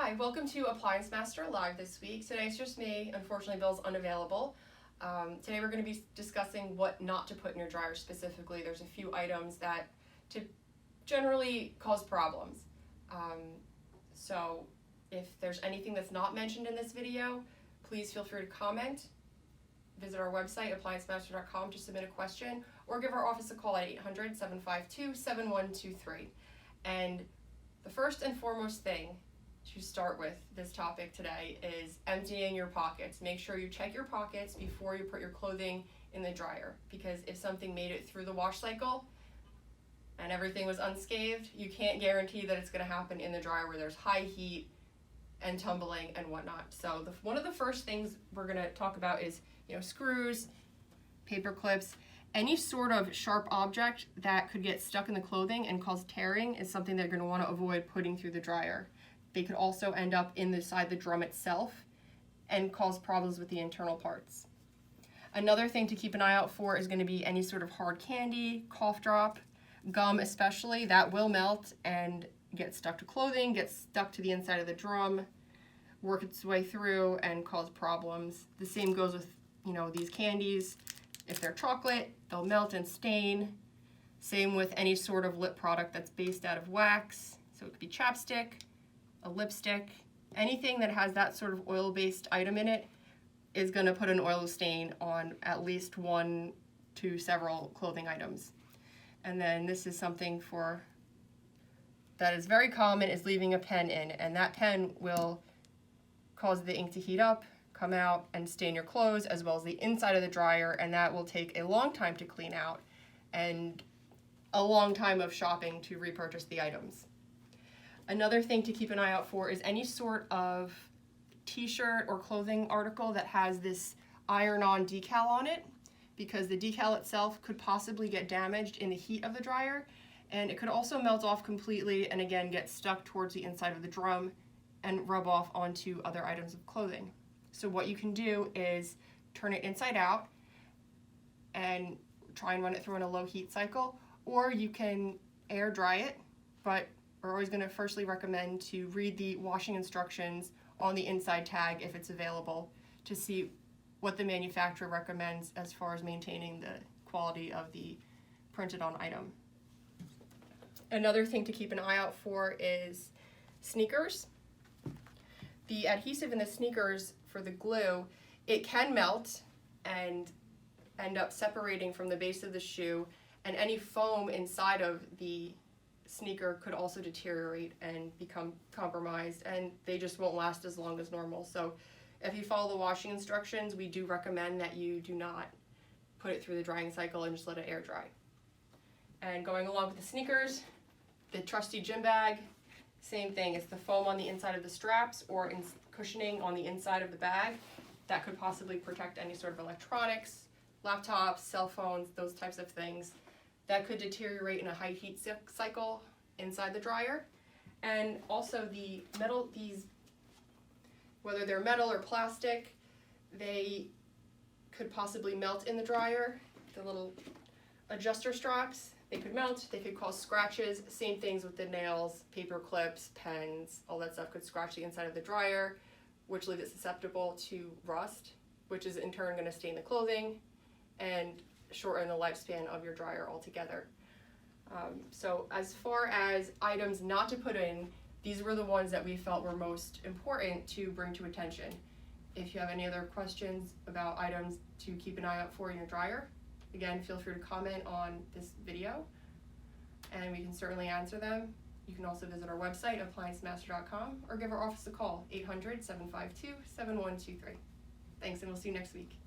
Hi, welcome to Appliance Master Live this week. Today it's just me. Unfortunately, Bill's unavailable. Today we're going to be discussing what not to put in your dryer specifically. There's a few items that generally cause problems. So if there's anything that's not mentioned in this video, please feel free to comment. Visit our website, appliancemaster.com, to submit a question, or give our office a call at 800-752-7123. And the first and foremost thing to start with this topic today is emptying your pockets. Make sure you check your pockets before you put your clothing in the dryer, because if something made it through the wash cycle and everything was unscathed, you can't guarantee that it's going to happen in the dryer where there's high heat and tumbling and whatnot. So one of the first things we're going to talk about is, screws, paper clips, any sort of sharp object that could get stuck in the clothing and cause tearing is something they're going to want to avoid putting through the dryer. They could also end up inside the drum itself and cause problems with the internal parts. Another thing to keep an eye out for is going to be any sort of hard candy, cough drop, gum especially, that will melt and get stuck to clothing, get stuck to the inside of the drum, work its way through and cause problems. The same goes with, these candies. If they're chocolate, they'll melt and stain. Same with any sort of lip product that's based out of wax. So it could be chapstick, a lipstick, anything that has that sort of oil-based item in it is going to put an oil stain on at least one to several clothing items. And then this is something that is very common, is leaving a pen in, and that pen will cause the ink to heat up, come out, and stain your clothes as well as the inside of the dryer, and that will take a long time to clean out and a long time of shopping to repurchase the items. Another thing to keep an eye out for is any sort of t-shirt or clothing article that has this iron-on decal on it, because the decal itself could possibly get damaged in the heat of the dryer, and it could also melt off completely and again get stuck towards the inside of the drum and rub off onto other items of clothing. So what you can do is turn it inside out and try and run it through in a low heat cycle, or you can air dry it, but we're always going to firstly recommend to read the washing instructions on the inside tag if it's available, to see what the manufacturer recommends as far as maintaining the quality of the printed on item. Another thing to keep an eye out for is sneakers. The adhesive in the sneakers for the glue, it can melt and end up separating from the base of the shoe, and any foam inside of the sneaker could also deteriorate and become compromised, and they just won't last as long as normal. So if you follow the washing instructions, we do recommend that you do not put it through the drying cycle and just let it air dry. And going along with the sneakers, the trusty gym bag, same thing. It's the foam on the inside of the straps or cushioning on the inside of the bag that could possibly protect any sort of electronics, laptops, cell phones, those types of things that could deteriorate in a high heat cycle inside the dryer. And also the metal, whether they're metal or plastic, they could possibly melt in the dryer. The little adjuster straps, they could melt, they could cause scratches. Same things with the nails, paper clips, pens, all that stuff could scratch the inside of the dryer, which leaves it susceptible to rust, which is in turn going to stain the clothing and shorten the lifespan of your dryer altogether. So as far as items not to put in, these were the ones that we felt were most important to bring to attention. If you have any other questions about items to keep an eye out for in your dryer, again, feel free to comment on this video and we can certainly answer them. You can also visit our website, appliancemaster.com, or give our office a call, 800-752-7123. Thanks, and we'll see you next week.